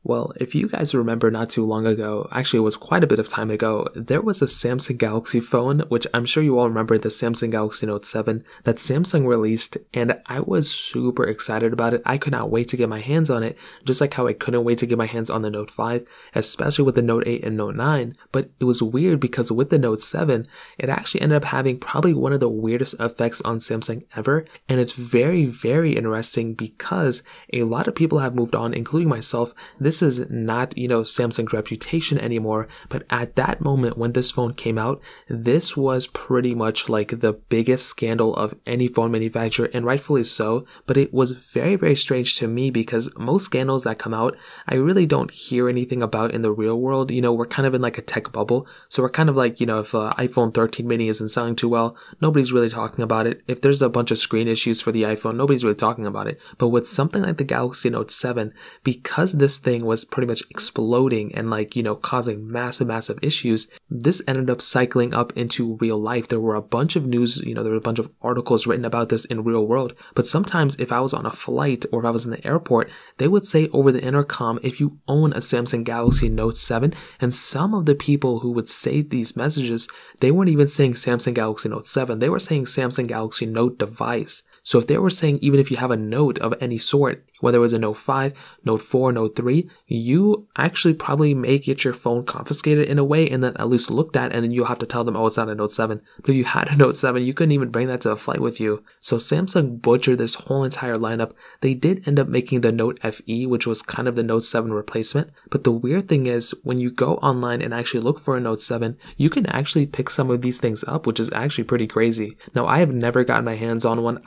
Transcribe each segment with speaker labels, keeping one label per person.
Speaker 1: Well, if you guys remember not too long ago, actually it was quite a bit of time ago, there was a Samsung Galaxy phone, which I'm sure you all remember, the Samsung Galaxy Note 7 that Samsung released, and I was super excited about it. I could not wait to get my hands on it, just like how I couldn't wait to get my hands on the Note 5, especially with the Note 8 and Note 9. But it was weird because with the Note 7, it actually ended up having probably one of the weirdest effects on Samsung ever, and it's very, very interesting because a lot of people have moved on, including myself. This is not, Samsung's reputation anymore, but at that moment when this phone came out, this was pretty much like the biggest scandal of any phone manufacturer, and rightfully so. But it was very, very strange to me because most scandals that come out, I really don't hear anything about in the real world. We're kind of in like a tech bubble, so we're kind of like, if iPhone 13 mini isn't selling too well, nobody's really talking about it. If there's a bunch of screen issues for the iPhone, nobody's really talking about it. But with something like the Galaxy Note 7, because this thing was pretty much exploding and causing massive issues, this ended up cycling up into real life. There were a bunch of news, there were a bunch of articles written about this in real world. But sometimes if I was on a flight or if I was in the airport, they would say over the intercom, if you own a Samsung Galaxy Note 7, and some of the people who would say these messages, they weren't even saying Samsung Galaxy Note 7, they were saying Samsung Galaxy Note device. So if they were saying even if you have a Note of any sort, whether it was a Note 5, Note 4, Note 3, you actually probably may get your phone confiscated in a way and then at least looked at, and then you'll have to tell them, oh, it's not a Note 7. But if you had a Note 7, you couldn't even bring that to a flight with you. So Samsung butchered this whole entire lineup. They did end up making the Note FE, which was kind of the Note 7 replacement. But the weird thing is, when you go online and actually look for a Note 7, you can actually pick some of these things up, which is actually pretty crazy. Now, I have never gotten my hands on one.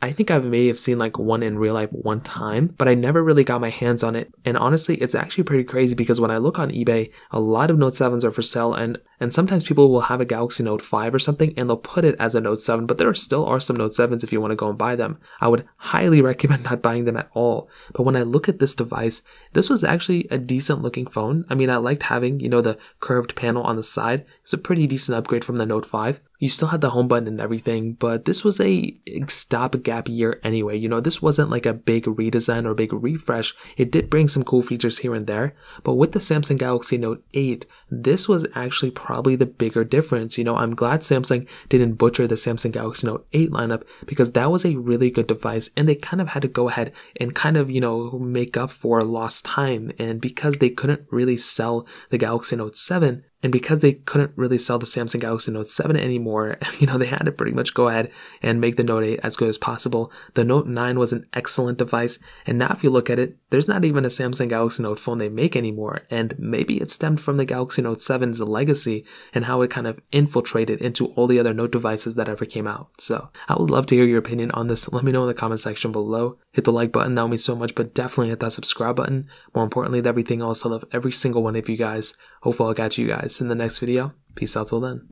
Speaker 1: I think I may have seen like one in real life one time, but I never really got my hands on it. And honestly, it's actually pretty crazy because when I look on eBay, a lot of Note 7s are for sale, and sometimes people will have a Galaxy Note 5 or something and they'll put it as a Note 7, but there still are some Note 7s if you want to go and buy them. I would highly recommend not buying them at all. But when I look at this device, this was actually a decent looking phone. I mean, I liked having, the curved panel on the side. It's a pretty decent upgrade from the Note 5. You still had the home button and everything, but this was a stopgap year anyway. This wasn't like a big redesign or big refresh. It did bring some cool features here and there, but with the Samsung Galaxy Note 8, this was actually probably the bigger difference. I'm glad Samsung didn't butcher the Samsung Galaxy Note 8 lineup because that was a really good device, and they kind of had to go ahead and kind of, make up for lost time. And because they couldn't really sell the Galaxy Note 7, and because they couldn't really sell the Samsung Galaxy Note 7 anymore, they had to pretty much go ahead and make the Note 8 as good as possible. The Note 9 was an excellent device, and now if you look at it, there's not even a Samsung Galaxy Note phone they make anymore, and maybe it stemmed from the Galaxy Note 7's legacy and how it kind of infiltrated into all the other Note devices that ever came out. So I would love to hear your opinion on this. Let me know in the comment section below. Hit the like button, that would mean so much, but definitely hit that subscribe button. More importantly than everything else, I love every single one of you guys. Hopefully I'll catch you guys in the next video. Peace out till then.